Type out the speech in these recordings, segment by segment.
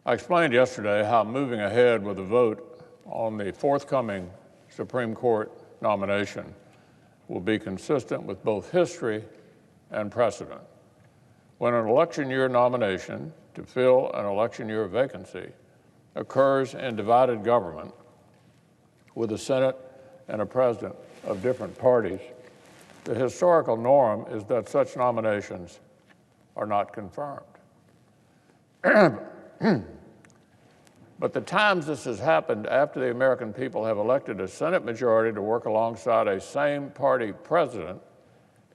I explained yesterday how moving ahead with a vote on the forthcoming Supreme Court nomination will be consistent with both history and precedent. When an election year nomination to fill an election year vacancy occurs in divided government with a Senate and a president of different parties, the historical norm is that such nominations are not confirmed. But the times this has happened after the American people have elected a Senate majority to work alongside a same party president,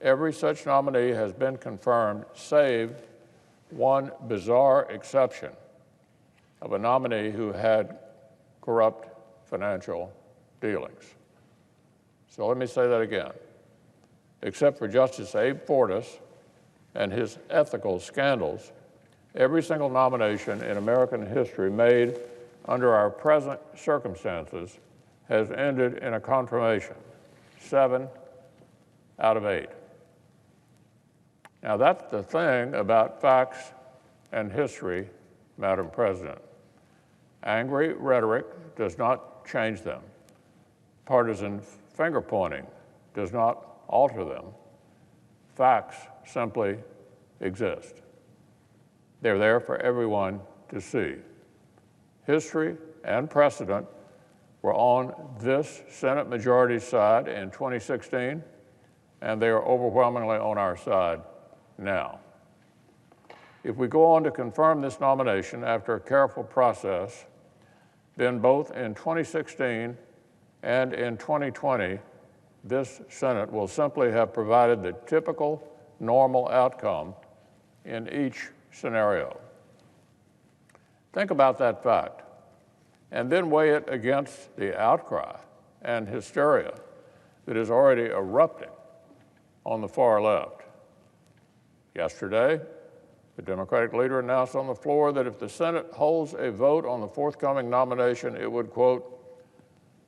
every such nominee has been confirmed, save one bizarre exception of a nominee who had corrupt financial dealings. So let me say that again. Except for Justice Abe Fortas and his ethical scandals, every single nomination in American history made under our present circumstances has ended in a confirmation, 7 out of 8. Now that's the thing about facts and history, Madam President. Angry rhetoric does not change them. Partisan finger-pointing does not alter them. Facts simply exist. They're there for everyone to see. History and precedent were on this Senate majority's side in 2016, and they are overwhelmingly on our side now. If we go on to confirm this nomination after a careful process, then both in 2016 and in 2020, this Senate will simply have provided the typical normal outcome in each scenario. Think about that fact, and then weigh it against the outcry and hysteria that is already erupting on the far left. Yesterday, the Democratic leader announced on the floor that if the Senate holds a vote on the forthcoming nomination, it would, quote,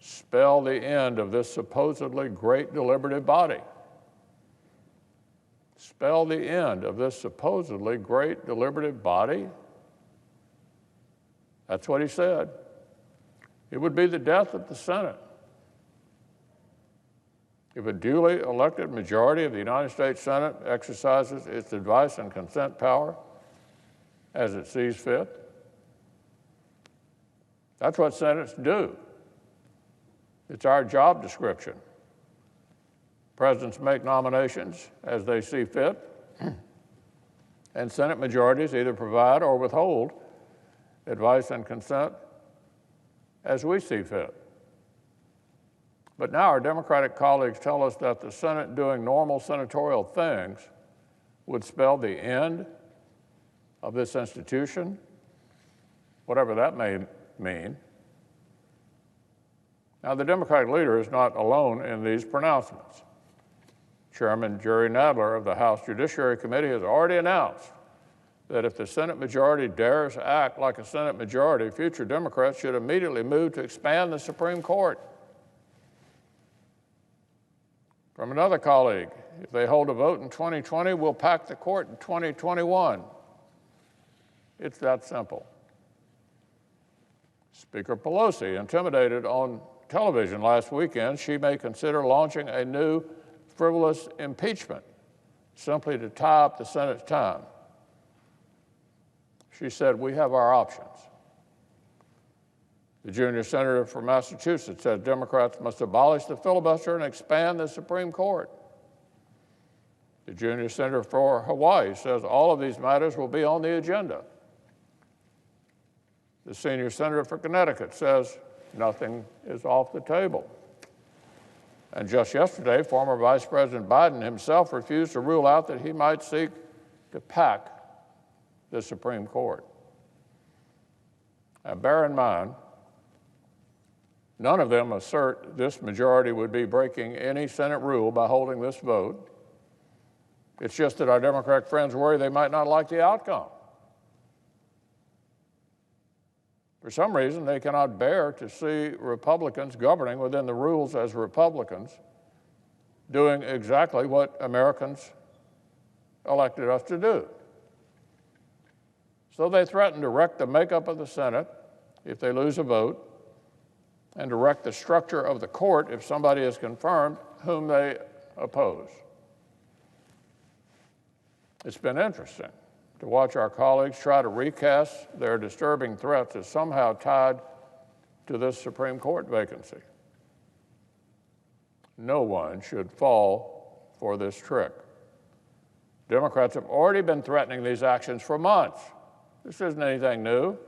spell the end of this supposedly great deliberative body. Spell the end of this supposedly great deliberative body? That's what he said. It would be the death of the Senate. If a duly elected majority of the United States Senate exercises its advice and consent power as it sees fit, that's what Senates do. It's our job description. Presidents make nominations as they see fit, and Senate majorities either provide or withhold advice and consent as we see fit. But now our Democratic colleagues tell us that the Senate doing normal senatorial things would spell the end of this institution, whatever that may mean. Now, the Democratic leader is not alone in these pronouncements. Chairman Jerry Nadler of the House Judiciary Committee has already announced that if the Senate majority dares act like a Senate majority, future Democrats should immediately move to expand the Supreme Court. From another colleague, if they hold a vote in 2020, we'll pack the court in 2021. It's that simple. Speaker Pelosi intimidated on television last weekend she may consider launching a new frivolous impeachment simply to tie up the Senate's time. She said, we have our options. The junior senator from Massachusetts said Democrats must abolish the filibuster and expand the Supreme Court. The junior senator for Hawaii says all of these matters will be on the agenda. The senior senator for Connecticut says nothing is off the table. And just yesterday, former Vice President Biden himself refused to rule out that he might seek to pack the Supreme Court. Now, bear in mind, none of them assert this majority would be breaking any Senate rule by holding this vote. It's just that our Democratic friends worry they might not like the outcome. For some reason, they cannot bear to see Republicans governing within the rules as Republicans, doing exactly what Americans elected us to do. So they threaten to wreck the makeup of the Senate if they lose a vote, and to wreck the structure of the court if somebody is confirmed whom they oppose. It's been interesting to watch our colleagues try to recast their disturbing threats as somehow tied to this Supreme Court vacancy. No one should fall for this trick. Democrats have already been threatening these actions for months. This isn't anything new.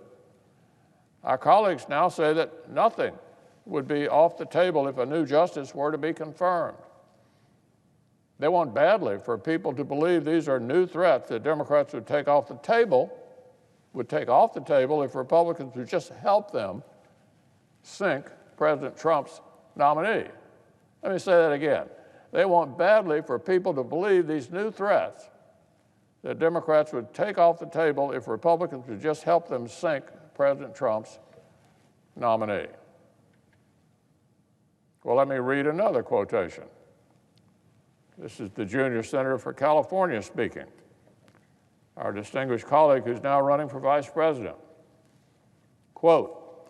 Our colleagues now say that nothing would be off the table if a new justice were to be confirmed. They want badly for people to believe these are new threats that Democrats would take off the table if Republicans would just help them sink President Trump's nominee. Let me say that again. They want badly for people to believe these new threats that Democrats would take off the table if Republicans would just help them sink President Trump's nominee. Well, let me read another quotation. This is the junior senator for California speaking, our distinguished colleague who's now running for vice president. Quote,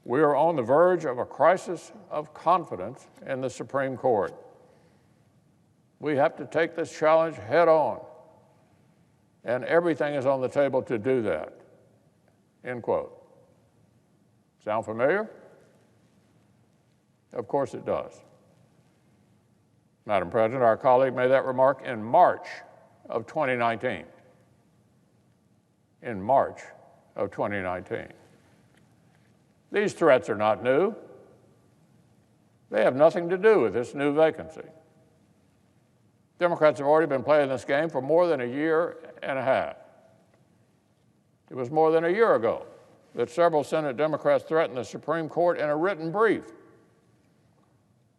"We are on the verge of a crisis of confidence in the Supreme Court. We have to take this challenge head on, and everything is on the table to do that." End quote. Sound familiar? Of course it does. Madam President, our colleague made that remark in March of 2019. In March of 2019. These threats are not new. They have nothing to do with this new vacancy. Democrats have already been playing this game for more than a year and a half. It was more than a year ago that several Senate Democrats threatened the Supreme Court in a written brief.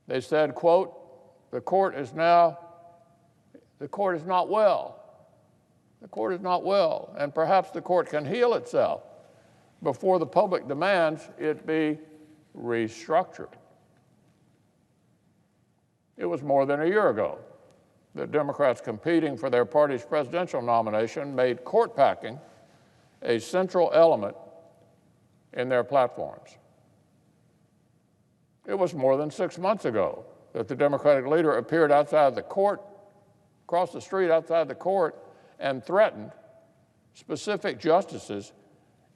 They said, quote, the court is not well. The court is not well, and perhaps the court can heal itself before the public demands it be restructured. It was more than a year ago that Democrats competing for their party's presidential nomination made court packing a central element in their platforms. It was more than 6 months ago that the Democratic leader appeared outside the court, across the street outside the court, and threatened specific justices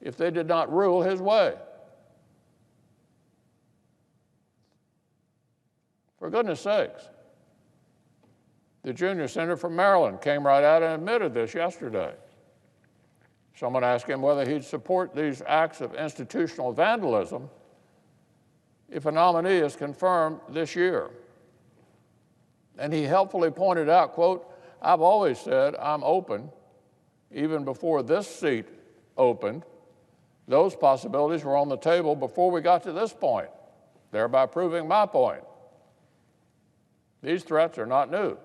if they did not rule his way. For goodness sakes, the junior senator from Maryland came right out and admitted this yesterday. Someone asked him whether he'd support these acts of institutional vandalism if a nominee is confirmed this year. And he helpfully pointed out, quote, I've always said I'm open, even before this seat opened. Those possibilities were on the table before we got to this point, thereby proving my point. These threats are not new.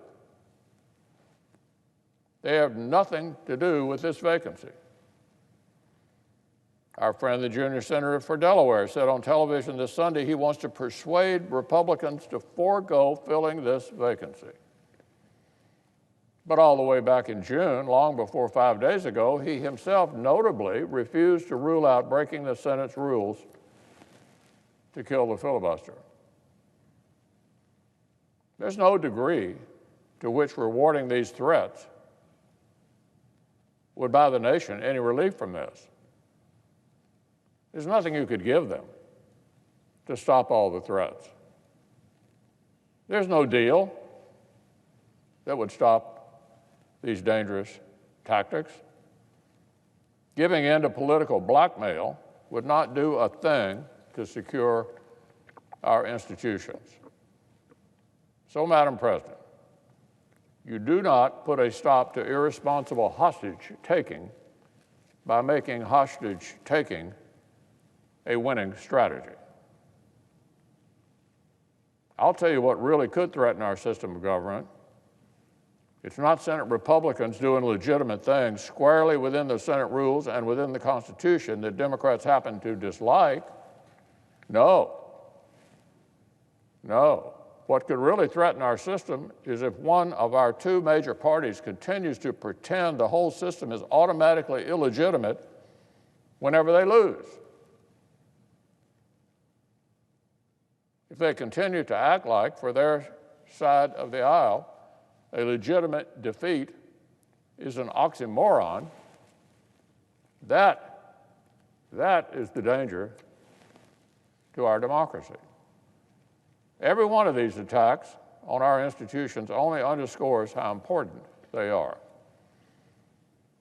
They have nothing to do with this vacancy. Our friend, the junior senator for Delaware, said on television this Sunday he wants to persuade Republicans to forego filling this vacancy. But all the way back in June, long before 5 days ago, he himself notably refused to rule out breaking the Senate's rules to kill the filibuster. There's no degree to which rewarding these threats would buy the nation any relief from this. There's nothing you could give them to stop all the threats. There's no deal that would stop these dangerous tactics. Giving in to political blackmail would not do a thing to secure our institutions. So, Madam President, you do not put a stop to irresponsible hostage-taking by making hostage-taking a winning strategy. I'll tell you what really could threaten our system of government. It's not Senate Republicans doing legitimate things squarely within the Senate rules and within the Constitution that Democrats happen to dislike. No. what could really threaten our system is if one of our two major parties continues to pretend the whole system is automatically illegitimate whenever they lose. If they continue to act like, for their side of the aisle, a legitimate defeat is an oxymoron, that is the danger to our democracy. Every one of these attacks on our institutions only underscores how important they are.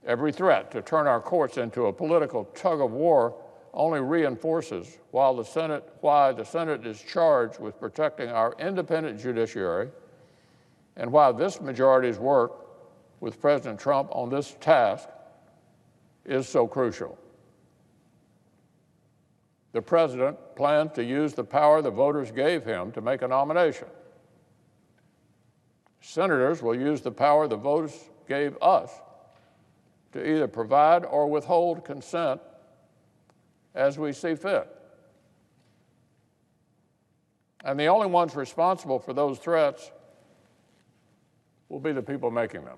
Every threat to turn our courts into a political tug-of-war only reinforces why the Senate is charged with protecting our independent judiciary and why this majority's work with President Trump on this task is so crucial. The president plans to use the power the voters gave him to make a nomination. Senators will use the power the voters gave us to either provide or withhold consent as we see fit. And the only ones responsible for those threats will be the people making them.